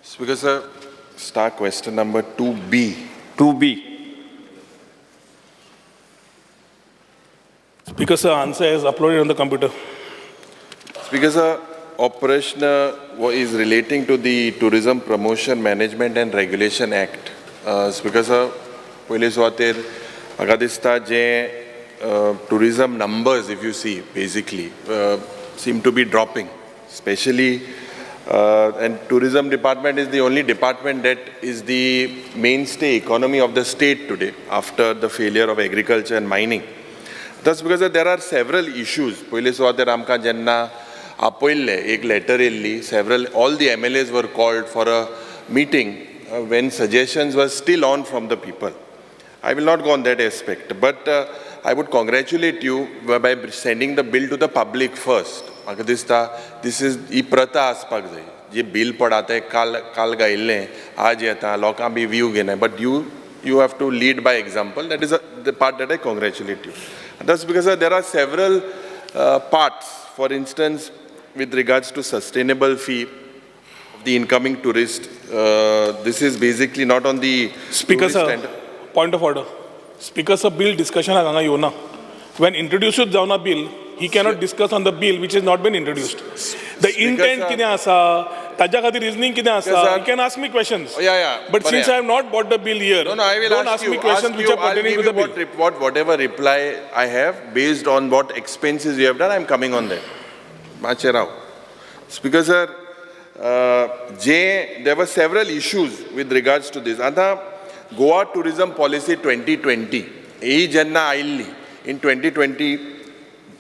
Speaker sir, start question number 2B. 2B. Speaker sir, answer is uploaded on the computer. Speaker sir, operation is relating to the Tourism Promotion Management and Regulation Act. Speaker sir, पहिले सुवातेर म्हाका दिसता जे tourism numbers, if you see, basically seem to be dropping, especially and tourism department is the only department that is the mainstay economy of the state today after the failure of agriculture and mining. That's because there are several issues. पहिले सुवातेर आमकां जेन्ना आपयल्ले एक letter येल्ली, all the MLAs were called for a meeting when suggestions were still on from the people. I will not go on that aspect, but I would congratulate you by sending the bill to the public first. म्हाका दिसता this is ही प्रथा आसपाक जाय. जे bill पडात काल गायिल्लें आज येता लोकां बी view घेनाय, but you have to lead by example. That is the part that I congratulate you. That's because there are several parts. For instance, with regards to sustainable fee of the incoming tourist, this is basically not on the Speaker sir, point of order. Speaker sir, bill discussion हांगा येवना. When introduced जावन a bill, he cannot discuss on the bill which has not been introduced. The intent कितें आसा, ताज्या खातीर reasoning कितें आसा, you can ask me questions. Yeah. But since I have not bought the bill here, No, I will don't ask ask me you. questions which are pertaining to the bill. Whatever reply I have, based on what expenses you have done, I am coming on that. Macharao. Speaker sir, there were several issues with regards to this. Ata Goa Tourism Policy 2020, in 2020,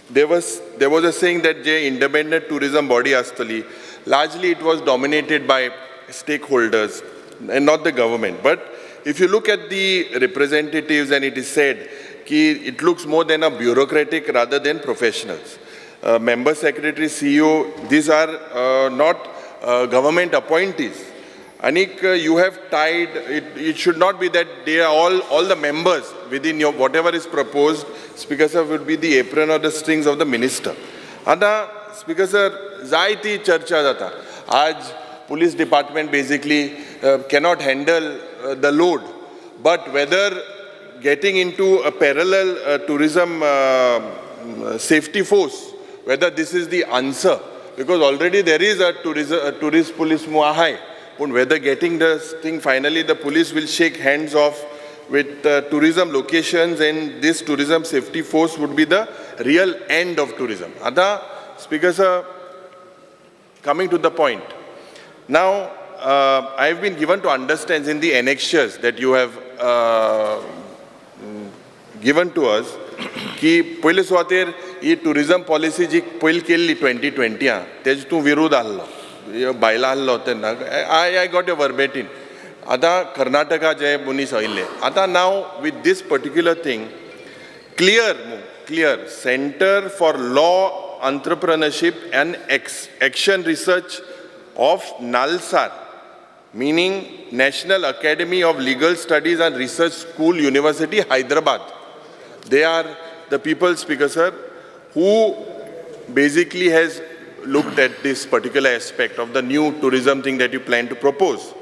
there was a saying that the independent tourism body astali, largely it was dominated by stakeholders and not the government. But if you look at the representatives, and it is said that it looks more than a bureaucratic rather than professionals. Member secretary, CEO, these are not government appointees. Anik, you have tied, it should not be that they are all the members within your, whatever is proposed, Speaker sir, would be the apron or the strings of the minister. Ata, Speaker sir, zaiti charcha jata. Aaj police department basically cannot handle the load. But whether getting into a parallel tourism safety force, whether this is the answer, because already there is a tourist police muahai. But whether getting this thing, finally the police will shake hands off with tourism locations, and this tourism safety force would be the real end of tourism. Ada, Speaker sir, coming to the point. Now, I have been given to understand in the annexures that you have given to us, कि पहिले सुवातेर ही tourism policy जी पहिले केल्ली 2020 तेज तूं विरोध आहलो. बायला आहलो तेन्ना I got a verbatim. आता कर्नाटका जे मनीस आयिल्ले. आता now with this particular thing, clear Center for Law, Entrepreneurship and Action Research of Nalsar, meaning National Academy of Legal Studies and Research School, University, Hyderabad. They are the people, Speaker sir, who basically has looked at this particular aspect of the new tourism thing that you plan to propose.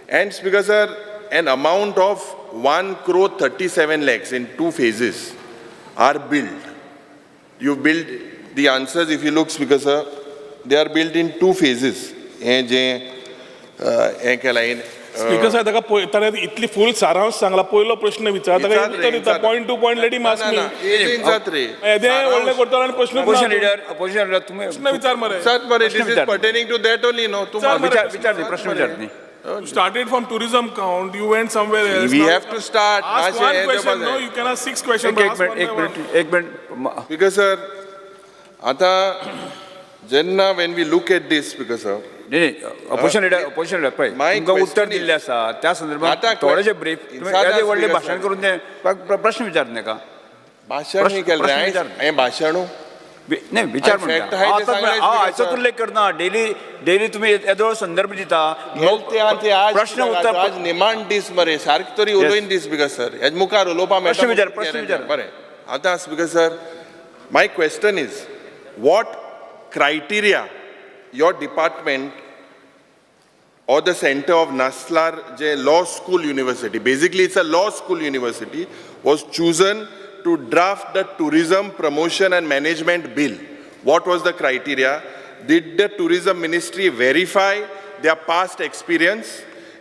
And Speaker sir, an amount of 1,37 lakhs in 2 phases are built. You build the answers, if you look, Speaker sir, they are built in 2 phases. Speaker sir, ताका इतली full सारांश सांगला. पयलो प्रश्न विचार, ताका उत्तर दिता. Point to point, let him ask me. येदे व्हडले करता आनी प्रश्न Opposition leader, तुम्ही प्रश्न विचार मरे. Sir, but it is pertaining to that only, no? प्रश्न विचारत. You started from tourism count, you went somewhere else. We Now have to start. ask one question. No, you can ask 6 questions. but ask one by one. एक minute. Because sir, आता जेन्ना when we look at this, because sir, नाही opposition leader पळय तुमकां उत्तर दिल्ले आसा त्या संदर्भात थोडेशे ब्रीफ तुम्ही येदे व्हडले भाशण करून ते प्रश्न विचारत नाका. भाषण नाही केलं रे भाषण नाही विचार म्हणटा हांव आयचोच उल्लेख करना. डेली तुम्ही येदो संदर्भ दिता. प्रश्न उत्तर आज निमाण दीस मरे सारके तरी उलोवन दीस बिकॉज सर हेज मुखार उलोवपा प्रश्न विचार बरें. आतां because sir my question is what criteria your department or the center of Naslar J Law School University, basically it's a law school university, was chosen to draft the tourism promotion and management bill. What was the criteria? Did the tourism ministry verify their past experience?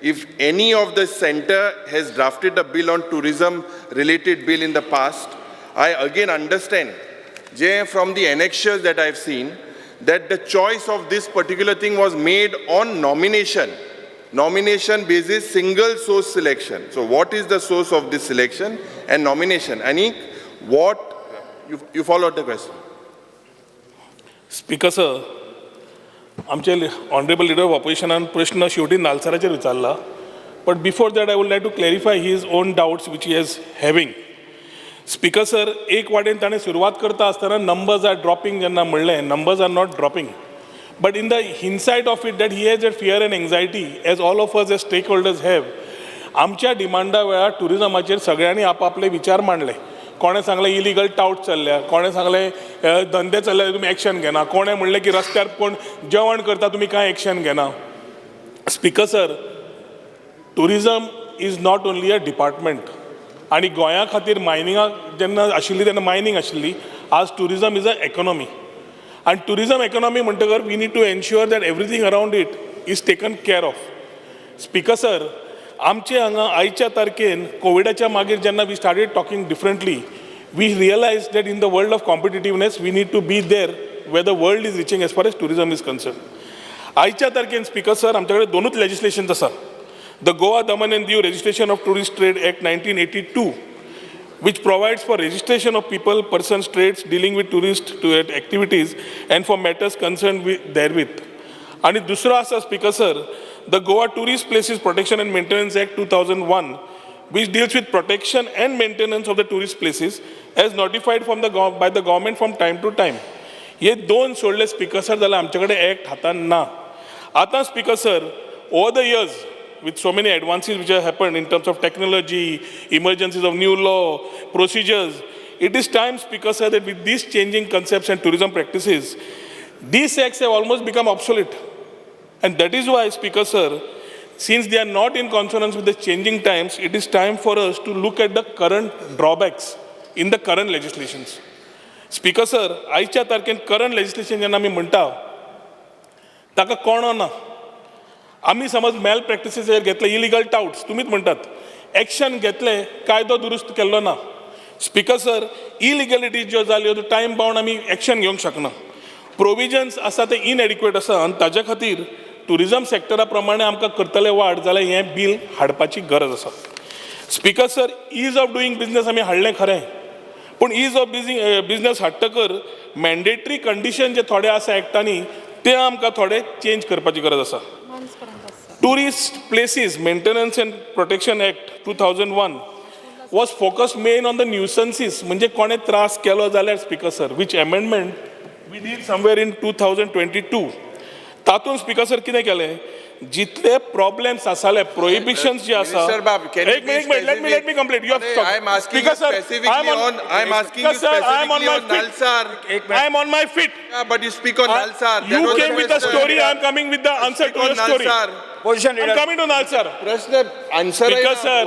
If any of the center has drafted a bill on tourism related bill in the past, I again understand, Jay, from the annexures that I've seen, that the choice of this particular thing was made on nomination basis, single source selection. So what is the source of this selection and nomination? Anik, what, you followed the question. Speaker sir, आमचे honorable leader of opposition प्रश्न शेवटी नालसराचेर विचारला. But before that I would like to clarify his own doubts which he is having. Speaker sir, एक वाटेन ताणें सुरवात करता आसतना numbers are dropping जेन्ना म्हणलें, numbers are not dropping. But in the hindsight of it that he has that fear and anxiety, as all of us as stakeholders have, आमच्या डिमांडा वेळार टुरिजमाचेर सगळ्यांनी आपापले विचार मांडले. कोणे सांगलें इलिगल टाउट चल्ल्या, कोणे सांगलें धंदे चल्ले तुमी एक्शन घेना, कोणे म्हणलें की रस्त्यार कोण जेवण करता तुमी कांय एक्शन घेना. Speaker sir, tourism is not only a department. आणि गोंया खातीर मायनिंगाक जेन्ना आशिल्ली तेन्ना मायनिंग आशिल्ली, आज टुरिजम इज अ इकॉनॉमी. आणि टुरिजम इकॉनॉमी म्हणटकर we need to ensure that everything around it is taken care of. Speaker sir, आमचे हांगा आयच्या तारखेन कोविडाच्या मागीर जेन्ना we started talking differently, we realise that in the world of competitiveness we need to be there where the world is reaching as far as tourism is concern. आयच्या तारखेन speaker sir आमचे कडेन दोनूच लेजिस्लेशन्स आसा. The Goa Daman and Diu Registration of Tourist Trade Act 1982, which provides for registration of people, persons, trades dealing with tourist activities and for matters concerned therewith. And dusra asa Speaker sir, the Goa Tourist Places Protection and Maintenance Act 2001, which deals with protection and maintenance of the tourist places as notified by the government from time to time. हे दोन सोडले Speaker sir जाल्यार आमचे कडेन act हातान ना. आतां Speaker sir, over the years, with so many advances which have happened in terms of technology, emergencies of new law, procedures, it is time, Speaker sir, that with these changing concepts and tourism practices, these acts have almost become obsolete. And that is why, Speaker sir, since they are not in consonance with the changing times, it is time for us to look at the current drawbacks in the current legislations. Speaker sir, आयच्या तारखेन current legislation जेन्ना आमी म्हणटा, ताका कोण ना. आम्ही समज mail प्रॅक्टिसीसेर घेतले इलिगल टाउट्स, तुमीच म्हणटात एक्शन घेतले, कायदो दुरुस्त केल्लो ना. स्पीकर सर, इलिगलिटीज ज्यो जाल्यो त्यो टायम बाउंड आमी एक्शन घेवंक शकना. प्रोविजन्स आसा ते इनएडिक्वेट आसा आनी ताजे खातीर टुरिजम सेक्टरा प्रमाणे आमकां करतले वाड जाल्यार हें बील हाडपाची गरज आसा. Speaker sir, ease of doing business आमी हाडलें खरें, पूण ईज ऑफ बिजनेस हाडटकर मॅन्डेटरी कंडिशन जे थोडे आसा एक्टांनी ते आमकां थोडे चेंज करपाची गरज आसा. Tourist Places Maintenance and Protection Act 2001 was focused main on the nuisances, म्हणजे कोणे त्रास केलो जाल्यार Speaker sir, which amendment we did somewhere in 2022. तातून Speaker sir कितें केलें, जितले प्रॉब्लेम्स आसाले, प्रोहिबिशन्स जे आसा, एक minute, let me complete. You have to stop. I am asking you specifically on Nalsar. I am on my feet. Yeah, but you speak on Nalsar. You came with the story, I am coming with the answer to your story. Position I am coming to Nalsar. प्रश्न answer Speaker sir,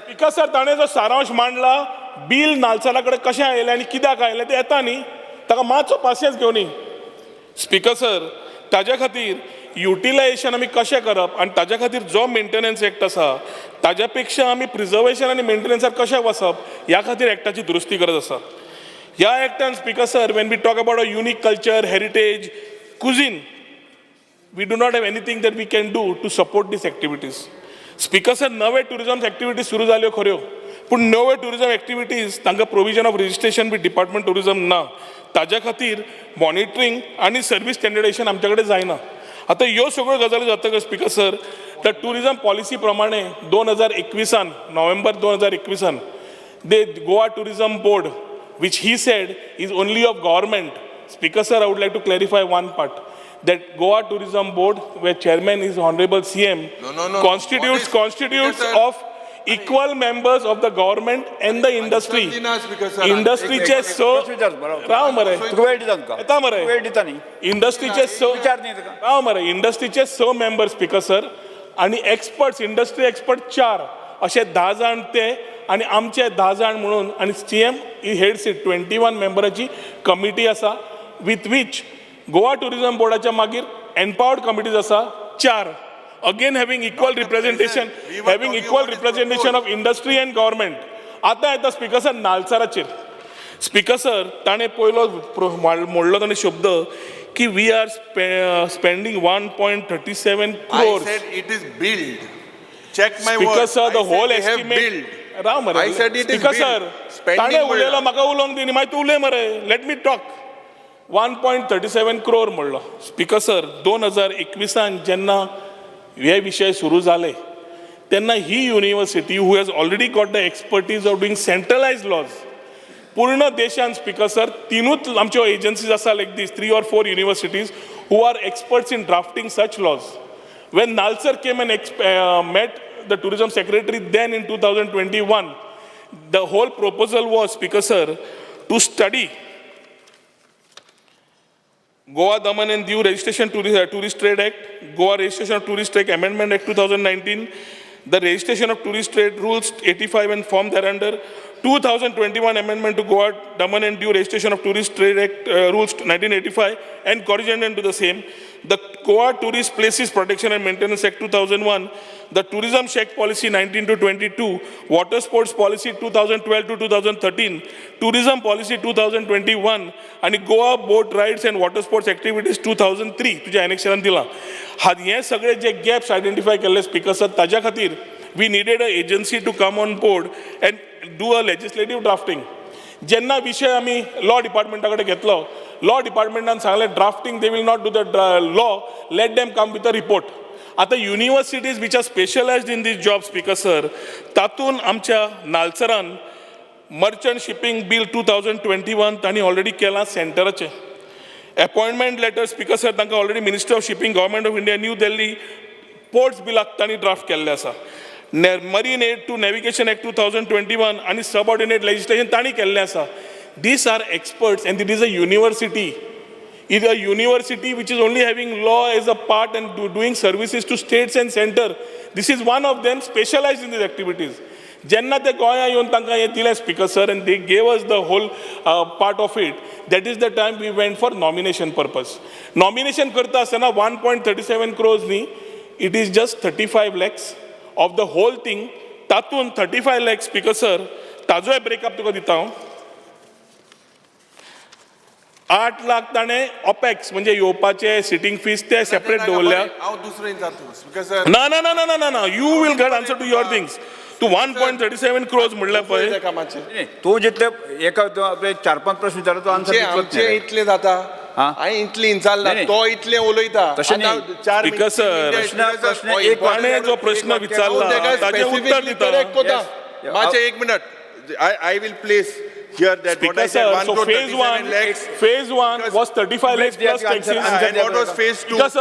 Speaker sir, ताणे जो सारांश मांडला, bill नालसरा कडेन कशें आयलें आनी कित्याक आयलें तें येता न्ही, ताका मातसो पासियन्स घेवनी. स्पीकर सर, ताज्या खातीर युटिलायझेशन आमी कशें करप आनी ताज्या खातीर जो मेंटेनन्स एक्ट आसा ताज्या पेक्षा आमी प्रिजर्वेशन आनी मेंटेनन्सार कशें वचप ह्या खातीर एक्टाची दुरुस्ती गरज आसा. ह्या एक्टान speaker sir, when we talk about a unique culture, heritage, cuisine, we do not have anything that we can do to support these activities. Speaker sir, नवे टुरिजम एक्टिविटीज सुरू जाल्यो खऱ्यो, पूण नवे टुरिजम एक्टिविटीज तांकां provision of registration with department tourism ना. ताज्या खातीर monitoring आनी सर्वीस स्टँडर्डायझेशन आमचे कडेन जायना. आतां ह्यो सगळ्यो गजाली जातकच स्पीकर सर, त्या टुरिजम पॉलिसी प्रमाणे 2021 नोव्हेंबर 2021 दे Goa tourism board, which he said is only of government. Speaker sir, I would like to clarify one part, that Goa Tourism Board, where chairman is Honorable CM, No. constitutes of equal members of the government and the industry. Speaker sir. इंडस्ट्रीचे स राव मरे तुका वेळ दिता तुका येता मरे वेळ दिता न्ही इंडस्ट्रीचे स विचार न्ही तुका राव मरे इंडस्ट्रीचे स मेंबर स्पीकर सर आणि एक्सपर्ट्स इंडस्ट्री एक्सपर्ट 4 असे 10 जाण ते आणि आमचे 10 जाण म्हणून आणि सीएम हेड सीट 21 मेंबराची कमिटी आसा विथ वीच गोवा टुरिझम बोर्डाच्या मागीर एम्पावर्ड कमिटीज आसा 4 again having equal representation of industry and government. आता येता स्पीकर सर नालसराचेर स्पीकर सर ताणें पयलो मोडलो ताणें शब्द की we are spending 1.37 crores. I said it is billed. Check my Speaker words. sir, the I said whole they have estimate. billed. Rao मरे I said it is speaker billed. Sir Spending ताणें उलयलो म्हणला. म्हाका उलोवंक दिनी मागीर तूं उलय मरे लेट मी टॉक 1.37 crore म्हणलो. स्पीकर सर 2021 जेन्ना हे विशय सुरू जाले तेन्ना ही university who has already got the expertise of doing centralise laws पूर्ण देशान स्पीकर सर 3च आमच्यो एजन्सीज आसा like these 3 or 4 universities who are experts in drafting such laws. When Nalsar came and met the tourism secretary then in 2021, the whole proposal was, Speaker sir, to study Goa Daman and Diu Registration Tourist Trade Act, Goa Registration of Tourist Trade Amendment Act 2019, the Registration of Tourist Trade Rules 85 and form thereunder, 2021 Amendment to Goa Daman and Diu Registration of Tourist Trade Act Rules 1985 and corrigendum to the same, the Goa Tourist Places Protection and Maintenance Act 2001, the Tourism Check Policy 19 to 22, Water Sports Policy 2012 to 2013, Tourism Policy 2021 आणि Goa Boat Rides and Water Sports Activities 2003 तुझ्या एनेक्शनान दिला. हे सगळे जे gaps identify केले speaker sir ताज्या खातीर we needed a agency to come on board and do a legislative drafting. जेन्ना विशय आमी लॉ डिपार्टमेंटा कडेन घेतलो लॉ डिपार्टमेंटान सांगलें drafting they will not do the law let them come with a report. आता universities which are specialised in this job speaker sir तातून आमच्या नालसरान मर्चंट शिपिंग बील 2021 तांणी ऑलरेडी केलां सेंटराचें. अपॉइंटमेंट लेटर स्पीकर सर तांकां already minister of shipping government of India new Delhi ports बिलाक तांणी draft केल्लें आसा. Marine aid to navigation act 2021 आणि सबऑर्डिनेट लेजिस्लेशन तांणी केल्लें आसा. These are experts and it is a university. It is a university which is only having law as a part and doing services to states and center. This is one of them specialized in these activities. Jenna te goya yon tanga ye dile speaker sir and they gave us the whole part of it. That is the time we went for nomination purpose. Nomination karta asana 1.37 crores ni. It is just 35 lakhs of the whole thing. Tatun 35 lakhs speaker sir. Tajo breakup tuka dita hu. 8 lakh ताणे ऑपॅक्स म्हणजे येवपाचे sitting fees ते separate दवरल्या. हांव दुसरो विचारतो speaker sir. ना ना ना ना ना ना you will get answer to your things. तू 1.37 crores म्हणल्या पळय तू जितले एका 4-5 प्रश्न विचारतो आन्सर आमचे इतले जाता हांवें इतले विचारला तो इतले उलयता. स्पीकर सर प्रश्न एक ताणे जो प्रश्न विचारला ताचे उत्तर दिता. मातशें 1 minute. I will place here that what I said, Sir, 1 so crore phase 1 was 35 lakhs plus taxes. And what was phase 2? Because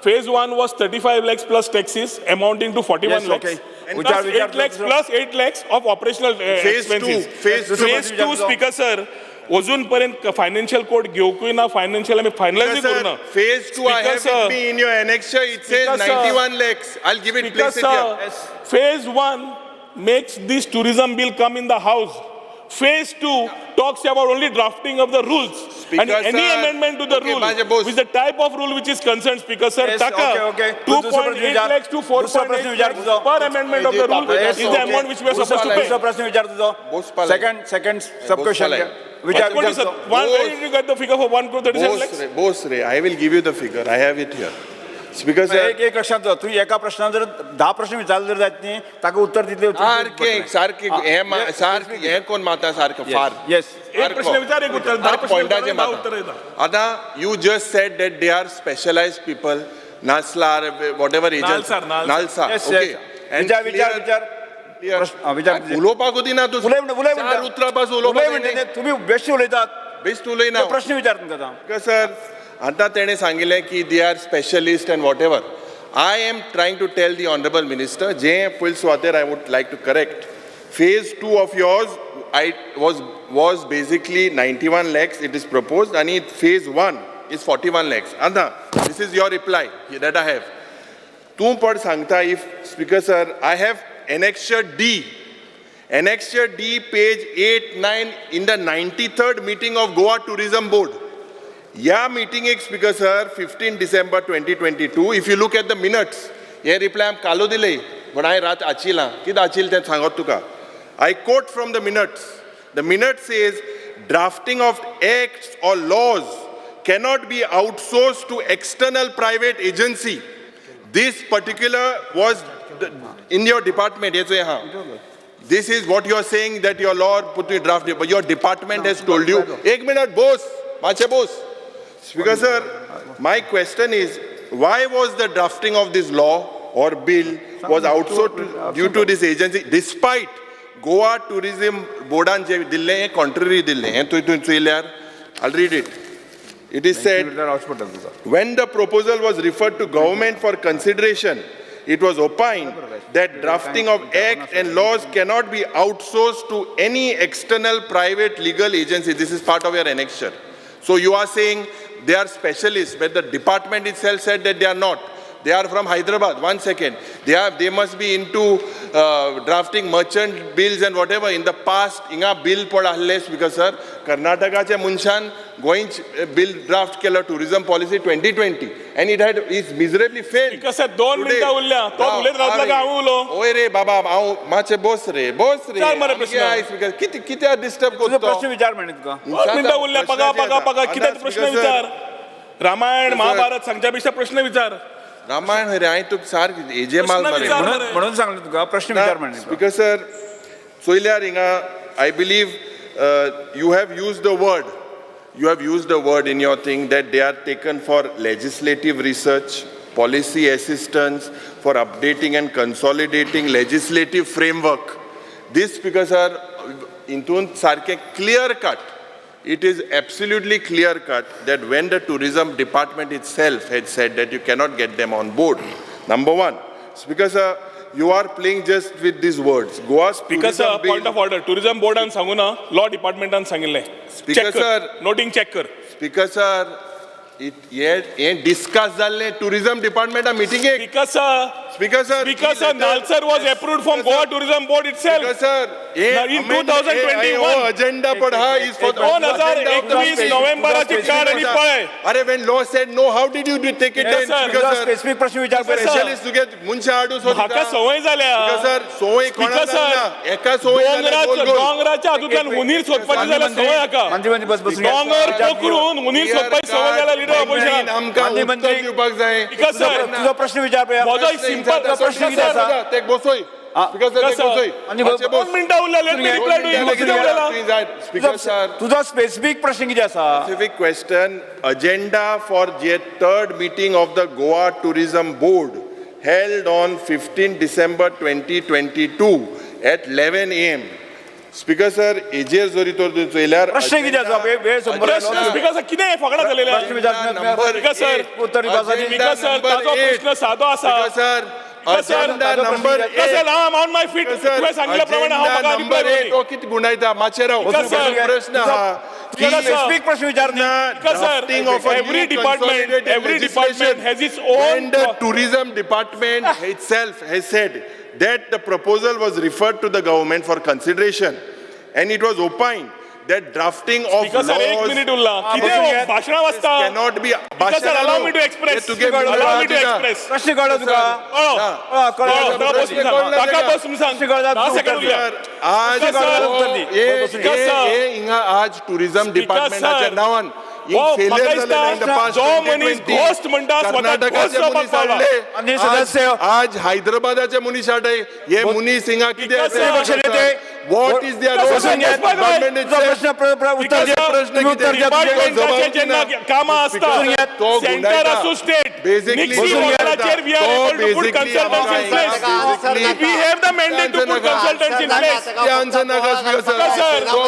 phase 1 was 35 lakhs plus taxes amounting to 41 lakhs. And plus 8 lakhs plus 8 lakhs of operational expenses. Phase 2 speaker sir, अजून पर्यंत financial code घेवकूय ना financial आमी finalise करूना. Phase 2 I have with me in your annexure. It says 91 lakhs. I'll give it place it here. Phase 1 makes this tourism bill come in the house. Phase 2 talks about only drafting of the rules. Speaker and any sir, amendment to the okay, rule with the type of rule which is concerned, Speaker sir, Yes, Taka, okay. 2.8 lakhs to 4.8 lakhs per amendment of the rule is the amount which we are supposed to pay. दुसरा प्रश्न विचार तुझो. Second सब question विचार What is it? Why did you get the figure for 1.37 lakhs? Boss रे, I will give you the figure. I have it here. Speaker sir. एक लक्षात ठेव तू एका प्रश्नात जर 10 प्रश्न विचारले जर जात नाही ताका उत्तर दिले सारखे हे कोण माता सारखं फार. येस एक प्रश्न विचार एक उत्तर 10 प्रश्न उत्तर येता. आता you just said that they are specialized people. Nalsar, whatever agents. Nalsar. Okay. And विचार उलोवपाक दिना तू. चार उतरापासून उलोवपाक तुम्ही बेस्ट उलयतात. बेस्ट उलयना. प्रश्न विचार तुमकां सर आता तेणे सांगिल्लें की they are specialist and whatever. I am trying to tell the Honorable Minister, J. Pul Swater, I would like to correct. Phase 2 of yours was basically 91 lakhs, it is proposed, and phase 1 is 41 lakhs. Anda, this is your reply that I have. Tu pad sangta, if Speaker Sir, I have Annexure D. Annexure D, page 8-9, in the 93rd meeting of Goa Tourism Board. Yeah, meeting is, Speaker Sir, 15 December 2022. If you look at the minutes, yeah, reply am kalo dile, but I rat achila. Kid achil ten sangot tuka. I quote from the minutes. The minute says, drafting of acts or laws cannot be outsourced to external private agency. This particular was in your department. Yes, this is what you are saying, that your law put to draft, but your department has told you. Ek minute, boss. Mache boss. Speaker Sir, my question is, why was the drafting of this law or bill was outsourced due to this agency, despite Goa Tourism Board dille contrary dille? I'll read it. It is said, when the proposal was referred to government for consideration, it was opined that drafting of acts and laws cannot be outsourced to any external private legal agency. This is part of your annexure. So you are saying they are specialists, but the department itself said that they are not. They are from Hyderabad. 1 second. They must be into drafting merchant bills and whatever. In the past, inga bill pada halle, because sir, Karnataka che munshan going bill draft kela tourism policy 2020, and is miserably failed. Because sir, 2 minutes ulla, to ulle draft laga ulo. Oye re baba, ao mache boss re. Chal mare prashna. Kiti disturb तुझा करतो. प्रश्न विचार म्हणत का 2 minutes उरल्या, पगा किती प्रश्न विचार. रामायण महाभारत सांगच्यापेक्षा प्रश्न विचार. रामायण रे आई तू सार एजे माल मारे. म्हणून सांगलं तुका प्रश्न विचार म्हणत का Because sir, Soilia Ringa, I believe you have used the word. You have used the word in your thing that they are taken for legislative research, policy assistance, for updating and consolidating legislative framework. This, because sir, intun sarke clear cut. It is absolutely clear cut that when the tourism department itself had said that you cannot get them on board. Number one, Speaker Sir, you are playing just with these words. Goa's Because tourism bill. point of order, tourism board and sanguna, law department and sangille. Speaker Sir, Noting checker. Speaker Sir, it discussed the tourism department a meeting. Because Speaker Sir, Nalsar was approved from Goa Tourism Board itself. Speaker Sir, in 2021 agenda padha is for the 2021 नोव्हेंबराची 4 आणि पळय. Are when law said no, how did you take it Yes, in? sir. Speaker Sir, specific प्रश्न विचार specialist to get मुंशा आडू सो. म्हाका सवय झाल्या. Speaker Sir, सोय कोणा जाल्या? एका सोय जाल्या गोल गोल. डोंगराच्या हातूंतल्यान हुनीर सोदपाची जाल्यार सवय हाका. मंत्री बस बसून घ्या. डोंगर पकडून हुनीर सोदपाची सवय जाल्यार लिडर ऑपोजिशन. आमकां उत्तर दिवपाक जाय. Because sir, तुझा प्रश्न विचार माझा सिंपल प्रश्न विचार. ते बसोय. Speaker Sir, ते बसोय. 2 मिनिटं उरलेले रिप्लाय टू यू किती उरलेला. Speaker Sir, तुझा स्पेसिफिक प्रश्न किती असा specific question. Agenda for the third meeting of the Goa Tourism Board held on 15 December 2022 at 11 a.m. Speaker Sir, एजेर जोरी तो चोयल्यार प्रश्न किती असा वेळ संपला प्रश्न स्पीकर सर किती फकडा झालेले प्रश्न विचार स्पीकर सर उत्तर विभागाची स्पीकर सर ताजो प्रश्न साधो असा. Speaker Sir, agenda number 8. Sir I am on my feet. तुम्ही सांगितल्याप्रमाणे हांव Agenda म्हाका number रिप्लाय 8. तो किती गुणायता माचे राव. Speaker Sir, प्रश्न हा की स्पेसिफिक प्रश्न विचार Because sir, drafting of a every new department consolidated has its when own. the tourism department itself has said that the proposal was referred to the government for consideration, and it was opined that drafting of Speaker sir, 1 laws minute Urla. किती भाषण वाचता. cannot be. Speaker sir, allow me to express. Allow me to express. प्रश्न कळलं तुका ताका बस तुम्ही सांग. 10 सेकंड उरल्या. आज Speaker sir. आज tourism departmentच्या नावान म्हाका दिसता जो मनीस घोस्ट म्हणटा स्वतः घोस्ट जावपाक पावला. आणि सदस्य आज हैदराबादाचे मनीस हाडय हे मनीस हिंगा कितें विपक्ष नेते What is their role? बसून घ्या. Government तुमचा itself. उत्तर द्या. प्रश्न तुम्ही उत्तर द्या तुमचे. डिपार्टमेंटाचे जेन्ना कामां बसून घ्या. असतात तो सेंटर गुंडायता. असू स्टेट Basically, निक्सी बसून घ्या. मॉडेलाचेर we are तो able to put basically consultants in place. basically We have the mandate to put consultants in place. ते आन्सर नाका स्पीकर सर. सर, तो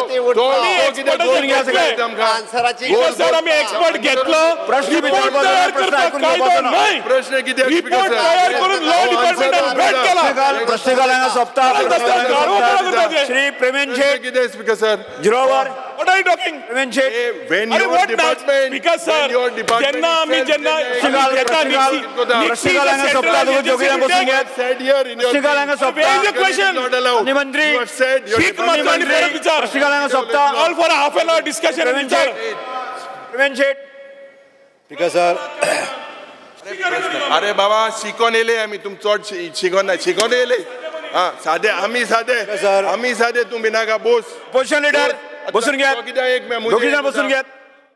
कितें बसून घ्या सगळ्यांक सगळे. आमकां सर आम्ही एक्सपर्ट घेतलो प्रश्न रिपोर्ट विचारला, तयार प्रश्न करतात ऐकून कायदो घेवपाचो ना. नाही प्रश्न कितें रिपोर्ट तयार करून लॉ डिपार्टमेंटान भेट केला प्रश्नकालांना सोपता श्री प्रवीण शेठ कितें स्पीकर सर. जिरोवर What are you talking? Pravin Sheth When अरे your what department, because sir when your department जेन्ना आम्ही itself जेन्ना denies- घेता प्रश्नकालांना सोपता तुम्ही दोघींना बसून घ्या. said here in your प्रश्नकालांना thing, सोपता. Where is the question? not allowed. आणि मंत्री You have said your Sikh department- मतदान परत विचार प्रश्नकालांना सोपता. All for half an hour discussion Pravin Sheth Pravin Sheth speaker sir अरे बाबा शिकून येले आम्ही तुम चड शिकून नाही शिकून येले हा साधे आम्ही सर. साधे तुम्ही नाका बोस पोझिशन लीडर बसून घ्या तो कितें एक दोघी जण बसून घ्या